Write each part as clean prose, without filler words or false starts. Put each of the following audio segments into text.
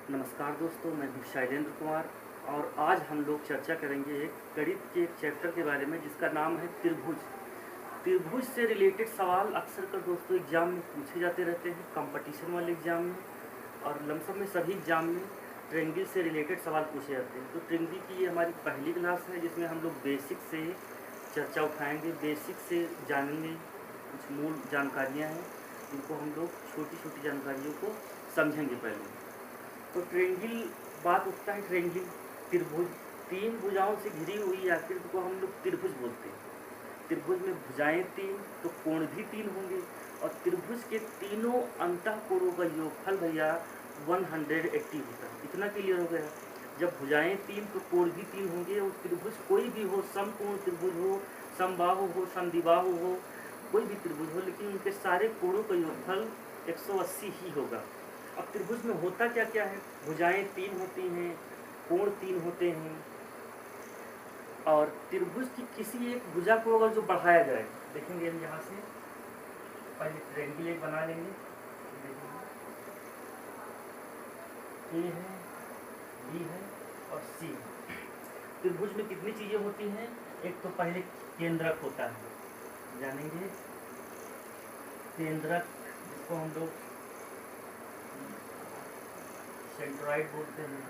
नमस्कार दोस्तों, मैं हूँ शैलेंद्र कुमार और आज हम लोग चर्चा करेंगे एक गणित के एक चैप्टर के बारे में जिसका नाम है त्रिभुज। त्रिभुज से रिलेटेड सवाल अक्सर कर दोस्तों एग्जाम में पूछे जाते रहते हैं, कंपटीशन वाले एग्जाम में और लमसम में सभी एग्जाम में ट्रायंगल से रिलेटेड सवाल पूछे जाते हैं। तो ट्रायंगल की ये हमारी पहली क्लास है जिसमें हम लोग बेसिक से चर्चा उठाएंगे, बेसिक से जानेंगे, कुछ मूल जानकारियाँ हैं जिनको हम लोग छोटी छोटी जानकारियों को समझेंगे पहले। तो ट्रायंगल बात उठता है, ट्रायंगल त्रिभुज, तीन भुजाओं से घिरी हुई आकृति को हम लोग त्रिभुज बोलते हैं। त्रिभुज में भुजाएं तीन तो कोण भी तीन होंगे और त्रिभुज के तीनों अंतःकोणों का योगफल भैया 180 होता है। इतना क्लियर हो गया। जब भुजाएं तीन तो कोण भी तीन होंगे और त्रिभुज कोई भी हो, समकोण त्रिभुज हो, समबाहु हो, समद्विबाहु हो, कोई भी त्रिभुज हो, लेकिन उनके सारे कोणों का योगफल 180 ही होगा। अब त्रिभुज में होता क्या क्या है? भुजाएं तीन होती हैं, कोण तीन होते हैं और त्रिभुज की किसी एक भुजा को अगर जो बढ़ाया जाए, देखेंगे हम यहाँ से पहले ट्रायंगल एक बना लेंगे। ए है, बी है और सी है। त्रिभुज में कितनी चीजें होती हैं? एक तो पहले केंद्रक होता है, जानेंगे केंद्रक, जिसको हम लोग सेंट्रॉइड बोलते हैं।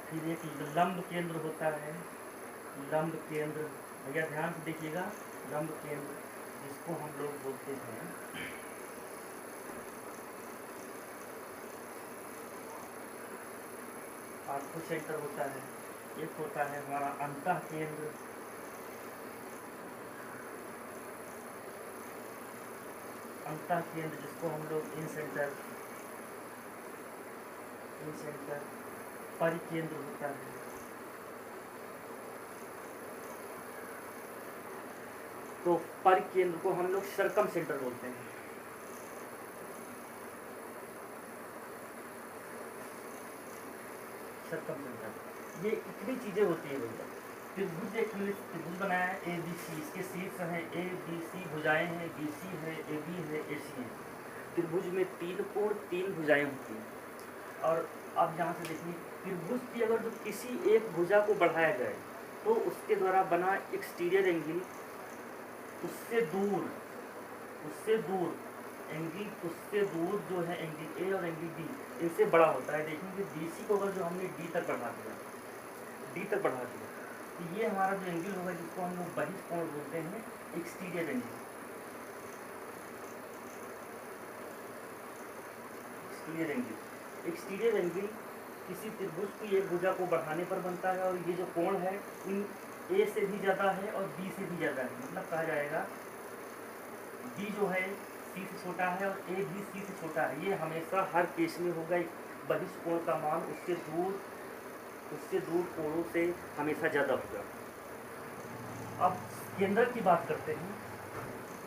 फिर एक लंब केंद्र होता है, लंब केंद्र, भैया ध्यान से देखिएगा, लंब केंद्र जिसको हम लोग बोलते हैं आर्थो सेंटर होता है। एक होता है हमारा अंतः केंद्र, अंतः केंद्र जिसको हम लोग इन सेंटर परिकेंद्र होता है। तो परिकेंद्र को हम लोग सर्कम सेंटर बोलते हैं। सर्कम सेंटर, ये इतनी चीजें होती है भैया। त्रिभुज, एक त्रिभुज बनाया है ए बी सी, इसके शीर्ष हैं ए बी सी, भुजाएं हैं बी सी है, ए बी है, ए सी है। त्रिभुज में तीन कोण तीन भुजाएं होती हैं। और अब यहाँ से देखिए, त्रिभुज की अगर जो किसी एक भुजा को बढ़ाया जाए तो उसके द्वारा बना एक्सटीरियर एंगल उससे दूर एंगल, उससे दूर जो है एंगल ए और एंगल बी, इनसे बड़ा होता है। देखेंगे बी सी को अगर जो हमने डी तक बढ़ा दिया तो ये हमारा जो एंगल होगा जिसको हम लोग बहिष्ठ कोण बोलते हैं, एक्सटीरियर एंगल। एक्सटीरियर एंगल किसी त्रिभुज की एक भुजा को बढ़ाने पर बनता है और ये जो कोण है इन ए से भी ज़्यादा है और बी से भी ज़्यादा है। मतलब कहा जाएगा बी जो है सी से छोटा है और ए भी सी से छोटा है। ये हमेशा हर केस में होगा। बहिष्ठ कोण का मान उससे दूर कोणों से हमेशा ज़्यादा होगा। अब केंद्र की बात करते हैं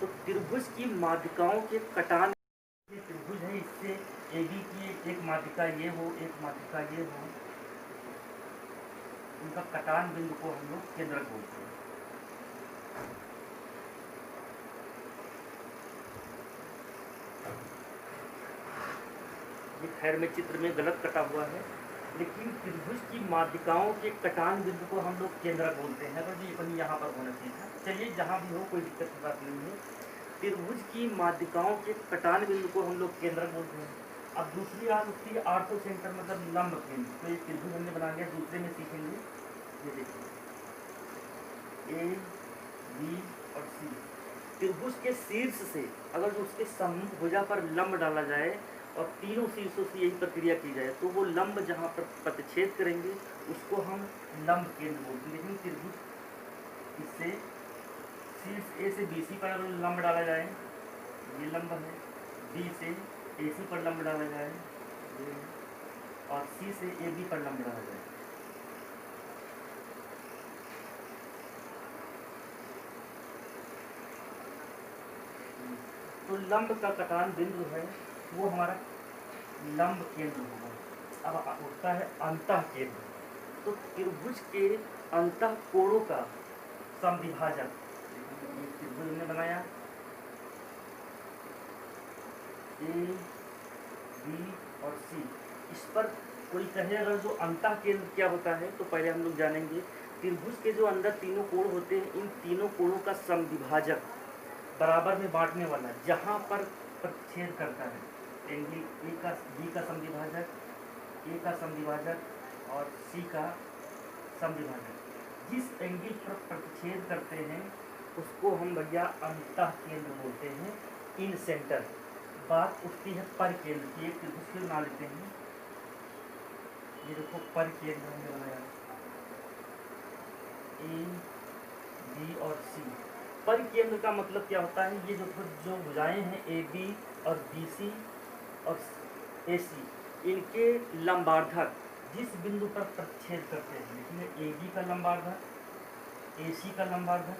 तो त्रिभुज की माध्यिकाओं के कटान, त्रिभुज है इससे ए बी की एक माध्यिका ये हो, एक माध्यिका ये हो, उनका कटान बिंदु को हम लोग केंद्रक बोलते हैं। ये खैर में चित्र में गलत कटा हुआ है, लेकिन त्रिभुज की माध्यिकाओं के कटान बिंदु को हम लोग केंद्रक बोलते हैं। तो ये अपनी यहाँ पर होना चाहिए था। चलिए, जहाँ भी हो कोई दिक्कत की बात नहीं है। त्रिभुज की माध्यिकाओं के कटान बिंदु को हम लोग केंद्रक बोलते हैं। अब दूसरी बात होती है आर्थो सेंटर, मतलब लंब केंद्र। तो ये त्रिभुज हमने बना लिया, दूसरे में सीखेंगे। ये देखिए ए बी और सी, त्रिभुज के शीर्ष से अगर जो उसके सम्मुख भुजा पर लंब डाला जाए और तीनों शीर्षों से यही प्रक्रिया की जाए तो वो लंब जहाँ पर प्रतिच्छेद करेंगे उसको हम लंब केंद्र बोलते हैं। लेकिन त्रिभुज इससे शीर्ष ए से बी सी पर अगर लंब डाला जाए, ये लंब है, बी से ए सी पर लंब डाला जाए और सी से ए बी पर लंब डाला जाए, तो लंब का कटान बिंदु है वो हमारा लंब केंद्र होगा। अब उठता है अंतः केंद्र। तो त्रिभुज के अंतः कोणों का समद्विभाजक, त्रिभुज ने बनाया ए बी और सी, इस पर कोई कहे अगर जो अंतः केंद्र क्या होता है, तो पहले हम लोग जानेंगे त्रिभुज के जो अंदर तीनों कोण होते हैं, इन तीनों कोणों का समविभाजक बराबर में बांटने वाला, जहाँ पर प्रतिच्छेद करता है, एंगल ए का बी का समविभाजक, ए का समविभाजक और सी का समविभाजक, जिस एंगल पर प्रतिच्छेद करते हैं उसको हम भैया अंतः केंद्र बोलते हैं, इन सेंटर। बात उठती है पर केंद्र की, एक त्रिभुज के बना लेते हैं, ये देखो पर केंद्र हमने बनाया ए बी और सी। पर केंद्र का मतलब क्या होता है, ये जो भुजाएं हैं ए बी और बी सी और ए सी, इनके लंबार्धक जिस बिंदु पर प्रतिच्छेद करते हैं, देखिए ए बी का लंबार्धक, ए सी का लंबार्धक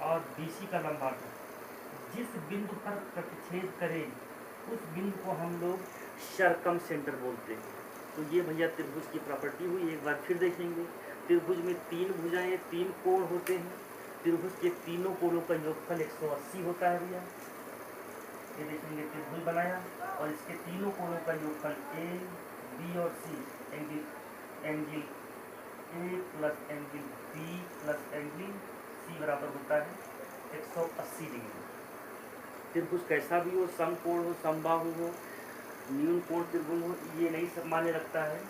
और बी सी का लंबार्धक, जिस बिंदु पर प्रतिच्छेद करें उस बिंदु को हम लोग सर्कम सेंटर बोलते हैं। तो ये भैया त्रिभुज की प्रॉपर्टी हुई। एक बार फिर देखेंगे, त्रिभुज में तीन भुजाएं, तीन कोण होते हैं, त्रिभुज के तीनों कोणों का योगफल 180 होता है भैया। ये देखेंगे त्रिभुज बनाया और इसके तीनों कोणों का योगफल ए बी और C, angle A plus angle B plus angle C बराबर होता है 180 डिग्री। त्रिभुज कैसा भी हो, समकोण हो, समबाहु हो, न्यून कोण त्रिभुज हो, ये नहीं सब मान्य रखता है।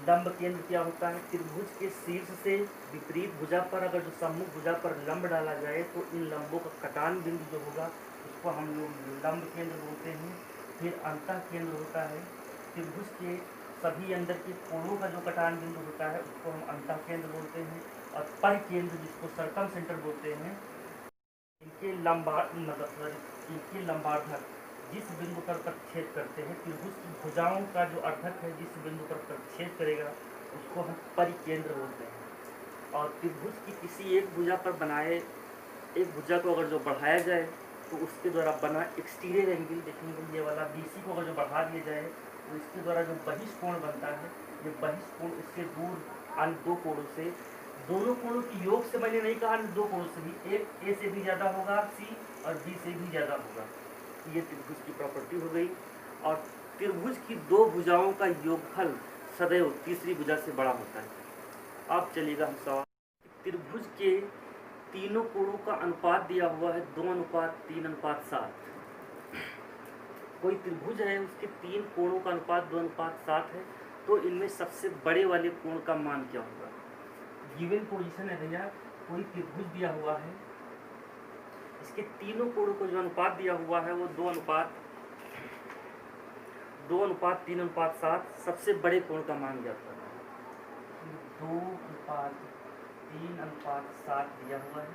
लंब केंद्र क्या होता है, त्रिभुज के शीर्ष से विपरीत भुजा पर अगर जो सम्मुख भुजा पर लंब डाला जाए तो इन लंबों का कटान बिंदु जो होगा उसको हम लोग लंब केंद्र बोलते हैं। फिर अंतः केंद्र होता है, त्रिभुज के सभी अंदर के कोणों का जो कटान बिंदु होता है उसको हम अंतः केंद्र बोलते हैं। और पर केंद्र जिसको सर्कम सेंटर बोलते हैं, इनके लंबार्धक जिस बिंदु पर प्रतिच्छेद करते हैं, त्रिभुज की भुजाओं का जो अर्धक है जिस बिंदु पर प्रतिच्छेद करेगा उसको हम परिकेंद्र बोलते हैं। और त्रिभुज की किसी एक भुजा पर बनाए, एक भुजा को अगर जो बढ़ाया जाए तो उसके द्वारा बना एक्सटीरियर एंगल, देखेंगे ये वाला BC को अगर जो बढ़ा दिया जाए तो इसके द्वारा जो बहिष्कोण बनता है, ये बहिष्कोण इससे दूर अन्य दो कोणों से, दोनों कोणों की योग से मैंने नहीं कहा, दो कोणों से भी, एक ए से भी ज़्यादा होगा सी और बी से भी ज़्यादा होगा। ये त्रिभुज की प्रॉपर्टी हो गई। और त्रिभुज की दो भुजाओं का योगफल सदैव तीसरी भुजा से बड़ा होता है। अब चलिएगा हम सवाल, त्रिभुज के तीनों कोणों का अनुपात दिया हुआ है 2:3:7। कोई त्रिभुज है उसके तीन कोणों का अनुपात 2:7 है, तो इनमें सबसे बड़े वाले कोण का मान क्या होगा। गिवन पोजीशन है भैया, कोई त्रिभुज दिया हुआ है, इसके तीनों कोणों को जो अनुपात दिया हुआ है वो 2:3:7, सबसे बड़े कोण का मान ज्ञात करना है। 2:3:7 दिया हुआ है,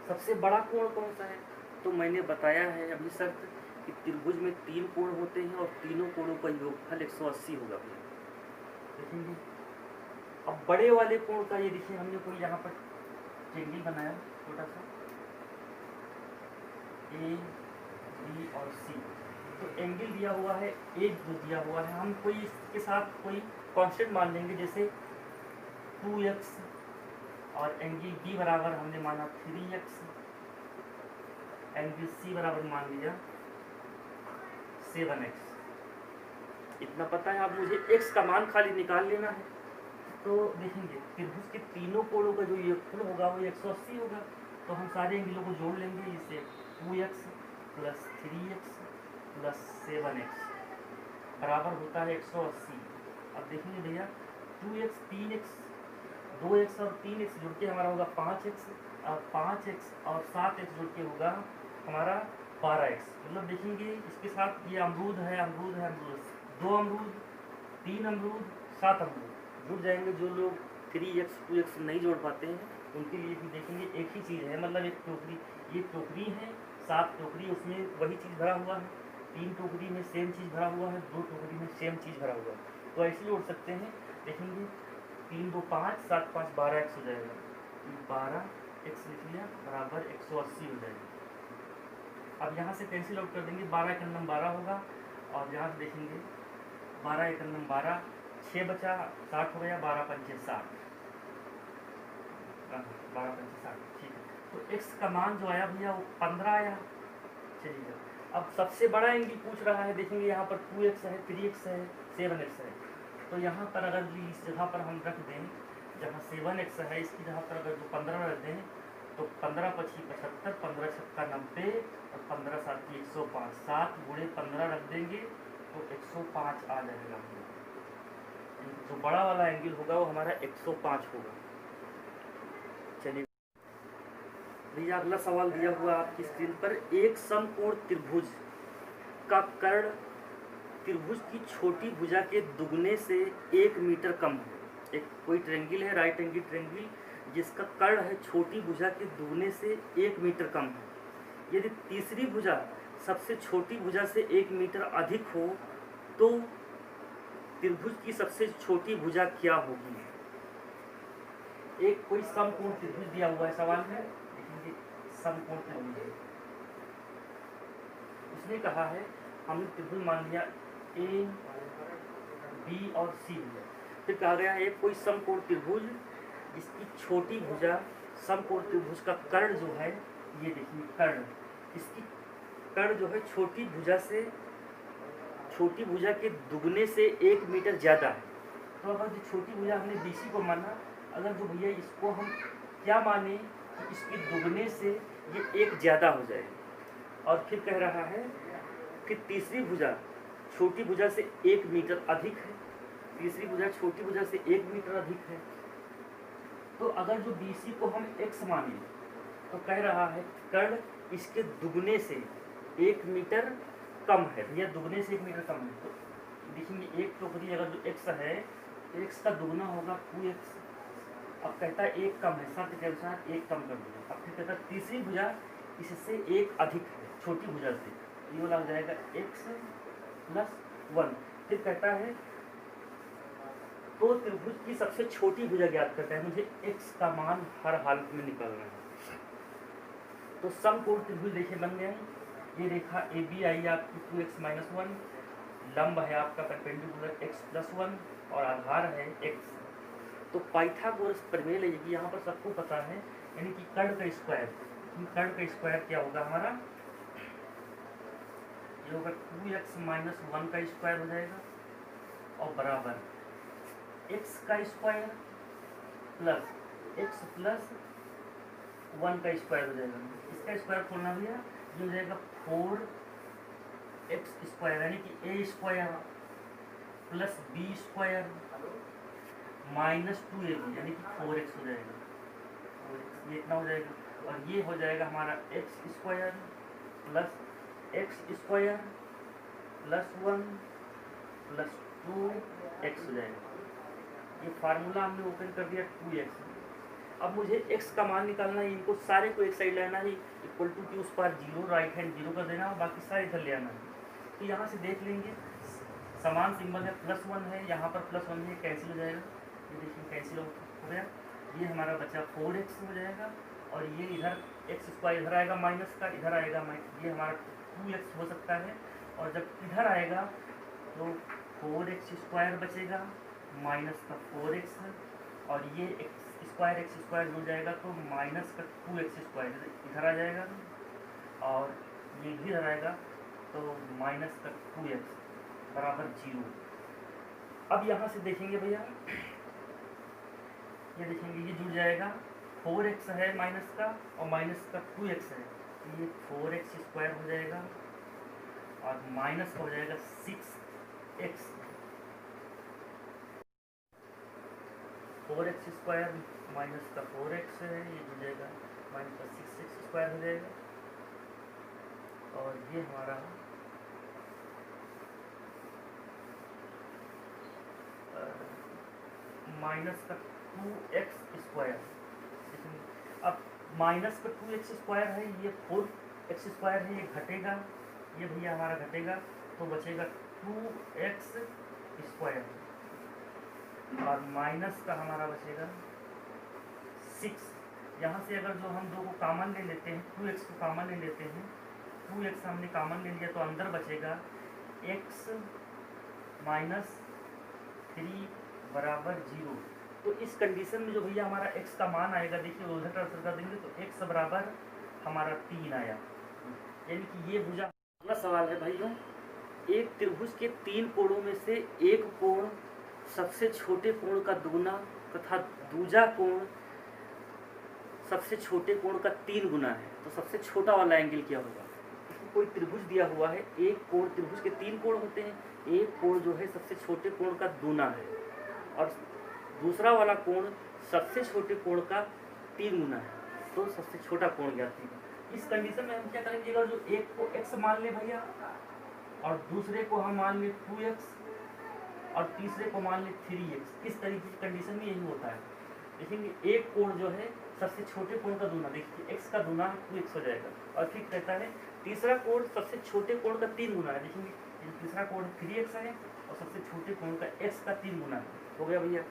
सबसे बड़ा कोण कौन सा है, तो मैंने बताया है अभी शर्त कि त्रिभुज में तीन कोण होते हैं और तीनों कोणों का योगफल 180 होगा भैया। देखेंगे अब बड़े वाले कोण का, ये देखिए हमने कोई यहाँ पर ट्रायंगल बनाया छोटा सा ए बी और सी, तो एंगल दिया हुआ है, एक जो दिया हुआ है, हम कोई इसके साथ कोई कांस्टेंट मान लेंगे, जैसे 2x और एंगल बी बराबर हमने माना 3x, एंगल सी बराबर मान लिया 7x। इतना पता है, अब मुझे x का मान खाली निकाल लेना है। तो देखेंगे त्रिभुज के तीनों कोणों का जो योगफल होगा वो 180 होगा, तो हम सारे एंगलों को जोड़ लेंगे, इससे 2x plus 3x plus 7x बराबर होता है 180। अब देखेंगे भैया 2x 3x 2x और 3x जुड़ के हमारा होगा 5x, और 5x और 7x जुड़ के होगा हमारा 12x। मतलब देखेंगे इसके साथ ये अमरूद है, अमरूद है, अमरूद, 2 अमरूद, 3 अमरूद, 7 अमरूद जुड़ जाएंगे। जो लोग 3x 2x नहीं जोड़ पाते हैं उनके लिए भी देखेंगे एक ही चीज़ है, मतलब एक टोकरी, ये टोकरी है, 7 टोकरी, उसमें वही चीज़ भरा हुआ है, 3 टोकरी में सेम चीज़ भरा हुआ है, 2 टोकरी में सेम चीज़ भरा हुआ है, तो ऐसे जोड़ सकते हैं। देखेंगे 3 2 5 7 5 12x हो जाएगा, 12x लिख लिया बराबर 180 हो जाएगा। अब यहाँ से कैंसिल आउट कर देंगे, 12 एक नंबर 12 होगा, और यहाँ से देखेंगे 12 एक नंबर 12, 6 बचा 60 हो गया, 12 पंचे 60, 12 पंचे 60, ठीक है। तो x का मान जो आया भैया वो 15 आया। चलिए अब सबसे बड़ा एंगल पूछ रहा है, देखेंगे यहाँ पर 2x है, 3x है, 7x है, तो यहाँ पर अगर इस जगह पर हम रख दें, जहाँ 7x है इसकी जगह पर अगर जो 15 रख दें तो 15 पची 75, 15 छक्का 90 और 15 साथी 105, 7 गुणे 15 रख देंगे तो 105 आ जाएगा। जो बड़ा वाला एंगल होगा वो हमारा 105 होगा। चलिए भैया अगला सवाल दिया हुआ आपकी स्क्रीन पर, एक समकोण त्रिभुज का कर्ण त्रिभुज की छोटी भुजा के दुगने से 1 मीटर कम है। एक कोई ट्रेंगल है, राइट एंगल ट्रेंगल, जिसका कर्ण है छोटी भुजा के दुगने से 1 मीटर कम है। यदि तीसरी भुजा सबसे छोटी भुजा से 1 मीटर अधिक हो तो त्रिभुज की सबसे छोटी भुजा क्या होगी। एक कोई समकोण त्रिभुज दिया हुआ है सवाल में, देखेंगे समकोण त्रिभुज उसने कहा है, हमने त्रिभुज मान लिया ए बी और सी भुजा। फिर कहा गया है कोई समकोण त्रिभुज इसकी छोटी भुजा, समकोण त्रिभुज का कर्ण जो है, ये देखिए कर्ण, इसकी कर्ण जो है छोटी भुजा से, छोटी भुजा के दुगने से 1 मीटर ज़्यादा है। तो अगर जो छोटी भुजा हमने BC को माना, अगर जो भैया इसको हम क्या माने कि इसके दुगने से ये 1 ज़्यादा हो जाए। और फिर कह रहा है कि तीसरी भुजा छोटी भुजा से 1 मीटर अधिक है, तीसरी भुजा छोटी भुजा से 1 मीटर अधिक है। तो अगर जो BC को हम x माने तो कह रहा है कर्ण इसके दुगने से 1 मीटर कम है। भैया दुगने से 1 मीटर कम है तो देखेंगे एक टोकरी अगर जो x है, x का दुगना होगा 2x। अब कहता है 1 कम है, शर्त के अनुसार 1 कम कर दिया। अब फिर कहता है तीसरी भुजा इससे 1 अधिक है छोटी भुजा से, ये लग जाएगा x + 1। फिर कहता है तो त्रिभुज की सबसे छोटी भुजा ज्ञात करता है, मुझे x का मान हर हालत में निकालना है। तो समकोण त्रिभुज देखिए बन गया है। ये रेखा AB आई आपकी 2x - 1, लंब है आपका परपेंडिकुलर x + 1 और आधार है x। तो पाइथागोरस प्रमेय लेगी, यहाँ पर सबको पता है, यानी कि कर्ण का स्क्वायर, कर्ण का स्क्वायर क्या होगा हमारा, ये होगा 2x - 1 का स्क्वायर हो जाएगा और बराबर x का स्क्वायर प्लस x + 1 का स्क्वायर हो जाएगा। इसका स्क्वायर खोलना भैया, ये हो जाएगा 4x स्क्वायर, यानी कि a square plus b square minus 2ab, यानी कि 4x हो जाएगा, 4x ये इतना हो जाएगा। और ये हो जाएगा हमारा x square plus x square plus 1 plus 2x हो जाएगा। ये फार्मूला हमने ओपन कर दिया 2x। अब मुझे x का मान निकालना है, इनको सारे को एक साइड लाना है, इक्वल टू की उस पर 0 राइट हैंड 0 कर देना और बाकी सारे इधर ले आना है। तो यहाँ से देख लेंगे समान सिंबल है, +1 है, यहाँ पर +1 है, कैंसिल हो जाएगा, ये देखिए कैंसिल हो गया। ये हमारा बचा 4x हो जाएगा और ये इधर x स्क्वायर इधर आएगा माइनस का, इधर आएगा ये हमारा 2x हो सकता है। और जब इधर आएगा तो 4x स्क्वायर बचेगा माइनस का 4x और ये x स्क्वायर हो जाएगा तो माइनस का 2x स्क्वायर इधर आ जाएगा और ये भी इधर आएगा तो माइनस का 2x बराबर 0। अब यहाँ से देखेंगे भैया, ये देखेंगे ये जुड़ जाएगा, 4x है माइनस का और माइनस का 2x है, तो ये 4x स्क्वायर हो जाएगा और माइनस का हो जाएगा 6x, 4x स्क्वायर माइनस का 4x है, ये जुड़ जाएगा माइनस का 6x स्क्वायर हो जाएगा और ये हमारा माइनस का 2x स्क्वायर। अब माइनस का 2x स्क्वायर है, ये 4x स्क्वायर है, ये घटेगा, ये भैया हमारा घटेगा तो बचेगा 2x स्क्वायर और माइनस का हमारा बचेगा 6। यहाँ से अगर जो हम 2 को कॉमन ले लेते हैं, 2x को कॉमन ले लेते हैं, 2x हमने कॉमन ले लिया तो अंदर बचेगा x माइनस 3 बराबर 0। तो इस कंडीशन में जो भैया हमारा x का मान आएगा, देखिए उधर ट्रांसफर कर देंगे तो x बराबर हमारा 3 आया, यानी कि ये भुजा। अगला सवाल है भाइयों, एक त्रिभुज के 3 कोणों में से एक कोण सबसे छोटे कोण का दुगुना तथा दूजा कोण सबसे छोटे कोण का 3 गुना है, तो सबसे छोटा वाला एंगल क्या होगा? कोई त्रिभुज दिया हुआ है, एक कोण, त्रिभुज के 3 कोण होते हैं, एक कोण जो है सबसे छोटे कोण का दूना है और दूसरा वाला कोण सबसे छोटे कोण का 3 गुना है, तो सबसे छोटा कोण ज्ञात कीजिए। इस कंडीशन में हम क्या करेंगे, अगर जो एक को x मान ले भैया और दूसरे को हम मान ले 2x और तीसरे को मान ले 3x, इस तरीके की कंडीशन में यही होता है। देखेंगे एक कोण जो है सबसे छोटे कोण का दूना, देखिए x का दूना 2x हो जाएगा और फिर कहता है तीसरा कोण सबसे छोटे कोण का 3 गुना है, देखेंगे तीसरा कोण 3x है और सबसे छोटे कोण का x का 3 गुना है, हो गया भैया।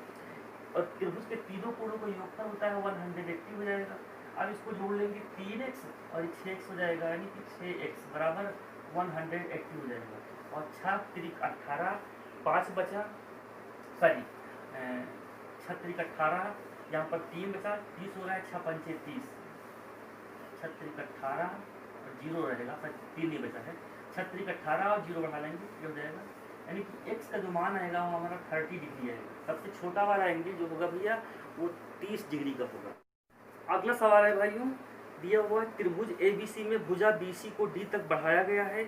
और त्रिभुज के तीनों कोणों का योगफल होता है 180 हो जाएगा। अब इसको जोड़ लेंगे 3x और 6x हो जाएगा, यानी कि 6x बराबर 180 हो जाएगा। और 6 त्रिक 18, 5 बचा, सॉरी 6 त्रिक 18, यहाँ पर 3 बचा, 30 हो रहा है, 6 पंचे 30, 6 त्रिक 18 और 0 रहेगा, 3 नहीं बचा है, 6 त्रिक 18 और 0 बढ़ा लेंगे, ये हो जाएगा। यानी कि x का जो मान आएगा वो हमारा 30 डिग्री है। सबसे छोटा वाला एंगल जो होगा भैया वो 30 डिग्री का होगा। अगला सवाल है भाइयों, दिया हुआ त्रिभुज ABC में भुजा BC को D तक बढ़ाया गया है।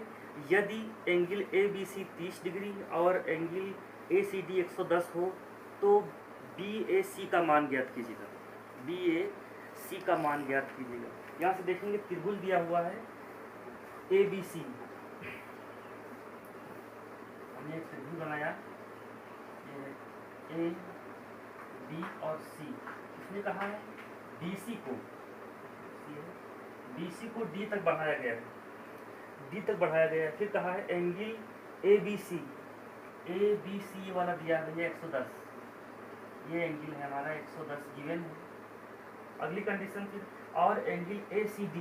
यदि एंगल ABC 30 डिग्री और एंगल ACD 110 हो तो BAC का मान ज्ञात कीजिएगा। BAC का मान ज्ञात कीजिएगा। यहाँ से देखेंगे त्रिभुज दिया हुआ है ABC, हमने एक त्रिभुज बनाया A, B और C। इसने कहा है BC को D तक बढ़ाया गया है, D तक बढ़ाया गया है। फिर कहा है एंगल ABC ये वाला दिया है भैया 110, ये एंगल है हमारा 110 गिवन है। अगली कंडीशन फिर, और एंगल ACD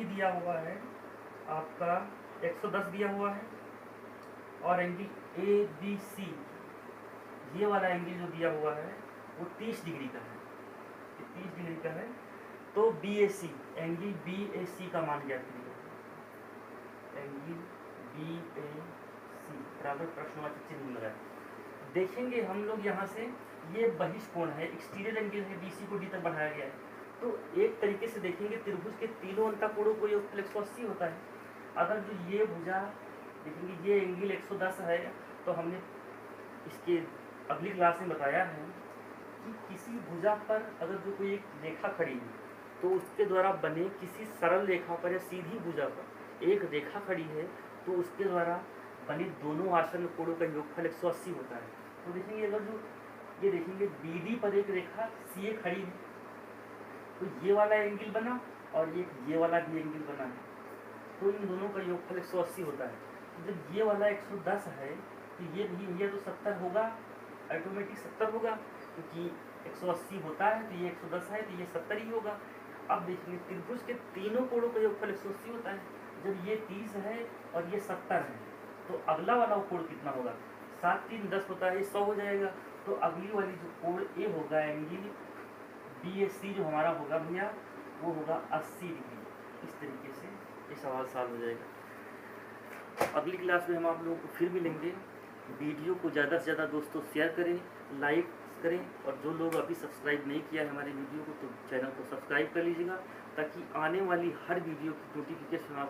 दिया हुआ है आपका 110 दिया हुआ है, और एंगल ABC ये वाला एंगल जो दिया हुआ है वो 30 डिग्री का है, 30 डिग्री का है। तो BAC एंगल BAC का मान ज्ञात कीजिएगा। एंगल BAC बराबर प्रश्नवाची चिन्ह लगाए। देखेंगे हम लोग यहाँ से ये बहिष्ठ कोण है, एक्सटीरियर एंगल है, BC को D तक बढ़ाया गया है। तो एक तरीके से देखेंगे त्रिभुज के तीनों अंतःकोणों को योगफल 180 होता है। अगर जो ये भुजा देखेंगे ये एंगल 110 है, तो हमने इसके अगली क्लास में बताया है कि किसी भुजा पर अगर जो कोई एक रेखा खड़ी है तो उसके द्वारा बने किसी सरल रेखा पर या सीधी भुजा पर एक रेखा खड़ी है तो उसके द्वारा बने दोनों आसन्न कोणों का योगफल 180 होता है। तो देखेंगे अगर जो ये देखेंगे BD पर एक रेखा CA खड़ी है तो ये वाला एंगल बना और ये वाला भी एंगल बना है, तो इन दोनों का योगफल 180 होता है। तो जब ये वाला 110 है तो ये भी ये तो 70 होगा, ऑटोमेटिक 70 होगा, क्योंकि 180 होता है तो ये 110 है तो ये 70 ही होगा। अब देखिए त्रिभुज के तीनों कोणों का योगफल 180 होता है। जब ये 30 है और ये 70 है तो अगला वाला कोण कितना होगा? 7 3 10 होता है, ये 100 हो जाएगा। तो अगली वाली जो कोण ए होगा एंगल BAC जो हमारा होगा भैया वो होगा 80 डिग्री। इस तरीके से ये सवाल सॉल्व हो जाएगा। अगली क्लास में हम आप लोगों को फिर मिलेंगे। वीडियो को ज़्यादा से ज़्यादा दोस्तों शेयर करें, लाइक करें, और जो लोग अभी सब्सक्राइब नहीं किया है हमारे वीडियो को तो चैनल को सब्सक्राइब कर लीजिएगा, ताकि आने वाली हर वीडियो की नोटिफिकेशन आप